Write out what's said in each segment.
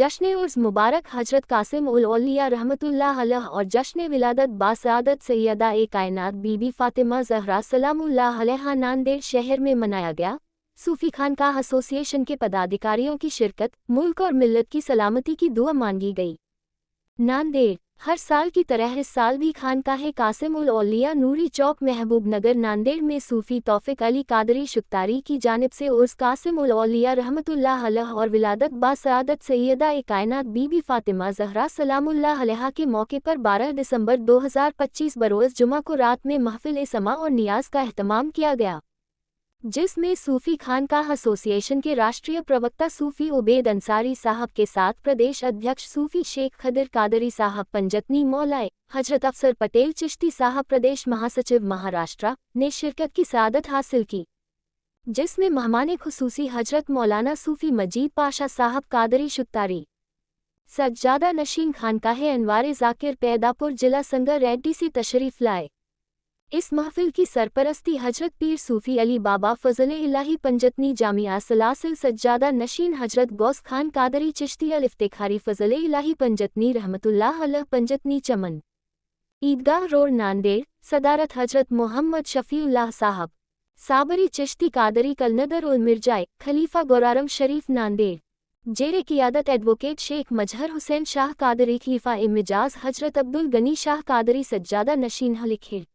जश्न उर्स मुबारक हजरत कासिम उल औलिया रहमतुल्लाह अलैह और जश्न विलादत बासआदत सैयदा ए कायनात बीबी फातिमा ज़हरा सलामुल्लाह अलैहा नांदेड़ शहर में मनाया गया। सूफी खानकाह एसोसिएशन के पदाधिकारियों की शिरकत, मुल्क और मिल्लत की सलामती की दुआ मांगी गई। नांदेड़। हर साल की तरह इस साल भी खानकाह कासिम उल औलिया नूरी चौक महबूब नगर नांदेड़ में सूफी तौफिक अली कादरी शुक्तारी की जानिब से उर्स कासिम उल औलिया रहमतुल्लाह अलैह और विलादत बासआदत सैयदा ए कायनात बीबी फातिमा ज़हरा सलामुल्लाह अलैहा के मौके पर 12 दिसंबर 2025 बरोज़ जुमा को रात में महफिल समा और नियाज का एहतमाम किया गया, जिसमें सूफी खानकाह एसोसिएशन के राष्ट्रीय प्रवक्ता सूफी उबैद अंसारी साहब के साथ प्रदेश अध्यक्ष सूफी शेख खदिर कादरी साहब पंजतनी मौलाए हजरत अफसर पटेल चिश्ती साहब प्रदेश महासचिव महाराष्ट्र ने शिरकत की सआदत हासिल की, जिसमें मेहमान खुसूसी हजरत मौलाना सूफी मजीद पाशा साहब कादरी शुक्तारी, सज्जादा नशीन खानकाह अनवार ज़ाकिर पैदापुर जिला संगर रेड्डी से तशरीफ लाए। इस महफिल की सरपरस्ती हजरत पीर सूफी अली बाबा फजल-ए-इलाही पंजतनी जामिया सलासिल सज्जादा नशीन हजरत गौस खान कादरी चिश्ती अल इफ्तिखारी फजल-ए-इलाही पंजतनी रहमतुल्लाह अलैह पंजतनी चमन ईदगाह रोड नांदेड़, सदारत हजरत मोहम्मद शफीउल्लाह साहब साबरी चिश्ती कादरी कलनदर उल मिर्जाए खलीफा गौरारम शरीफ नांदेड़, जेरे क़ियादत एडवोकेट शेख मजहर हुसैन शाह कादरी खलीफा ए मिजाज हजरत अब्दुल गनी शाह कादरी सज्जादा नशीन हलिखेर,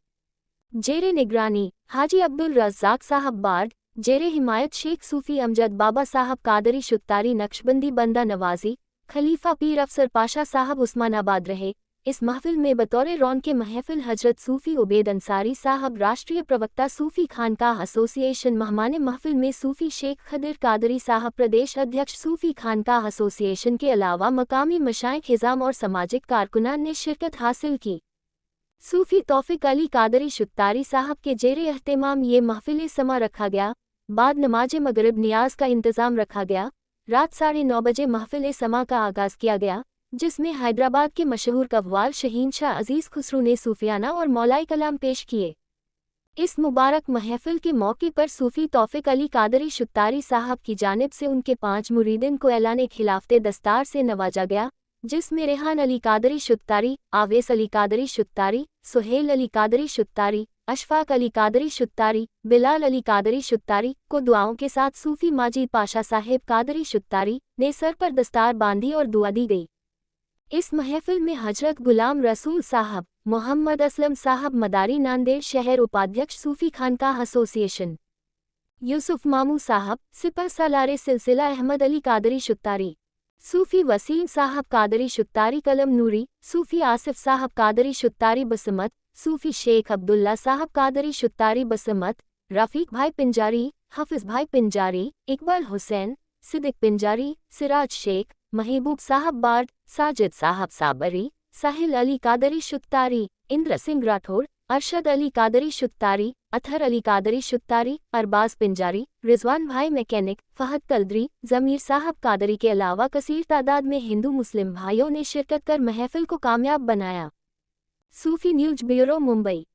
जेरे निगरानी हाजी अब्दुल रज़्ज़ाक साहब बार्ड, जेरे हिमायत शेख सूफी अमजद बाबा साहब कादरी शुक्तारी नक्शबंदी बंदा नवाजी खलीफा पीर अफसर पाशा साहब उस्मानाबाद रहे। इस महफिल में बतौर रौनके महफिल हजरत सूफी उबैद अंसारी साहब राष्ट्रीय प्रवक्ता सूफी खानकाह एसोसिएशन, मेहमान महफिल में सूफी शेख खदिर कादरी साहब प्रदेश अध्यक्ष सूफी खानकाह एसोसिएशन के अलावा मकामी मशाइख हिज़ाम और सामाजिक कारकुनान ने शिरकत हासिल की। सूफी तौफिक अली कादरी शुक्तारी साहब के जेरे एहतमाम ये महफिल समा रखा गया। बाद नमाज मगरिब नियाज का इंतज़ाम रखा गया। रात 9:30 बजे महफिल समा का आगाज़ किया गया, जिसमें हैदराबाद के मशहूर कव्वाल शहीन शाह अजीज़ खुसरू ने सूफियाना और मौलाई कलाम पेश किए। इस मुबारक महफिल के मौके पर सूफी तौफिक अली कादरी शुक्तारी साहब की जानिब से उनके 5 मुरीदिन को ऐलान खिलाफते दस्तार से नवाजा गया, जिसमें रेहान अली कादरी शुक्तारी, आवेस अली कादरी शुक्तारी, सुहेल अली कादरी शुक्तारी, अशफाक अली कादरी शुक्तारी, बिलाल अली कादरी शुक्तारी को दुआओं के साथ सूफी माजिद पाशा साहेब कादरी शुक्तारी ने सर पर दस्तार बांधी और दुआ दी गई। इस महफिल में हजरत गुलाम रसूल साहब, मोहम्मद असलम साहब मदारी नांदेड़ शहर उपाध्यक्ष सूफी खानकाह एसोसिएशन, यूसुफ मामू साहब सिपह सालारे सिलसिला अहमद अली कादरी शुक्तारी, सूफी वसीम साहब कादरी शुक्तारी कलम नूरी, सूफी आसिफ साहब कादरी शुक्तारी बसमत, सूफी शेख अब्दुल्ला साहब कादरी शुक्तारी बसमत, रफ़ीक भाई पिंजारी, हफिज भाई पिंजारी, इकबाल हुसैन, सिद्दीक पिंजारी, सिराज शेख, महबूब साहब बार्ड, साजिद साहब साबरी, साहिल अली कादरी शुक्तारी, इंद्र सिंह राठौर, अरशद अली कादरी शुक्तारी, अथर अली कादरी शुक्तारी, अरबाज पिंजारी, रिजवान भाई मैकेनिक, फहद कलदरी, ज़मीर साहब कादरी के अलावा कसीर तादाद में हिंदू मुस्लिम भाइयों ने शिरकत कर महफिल को कामयाब बनाया। सूफी न्यूज ब्यूरो मुंबई।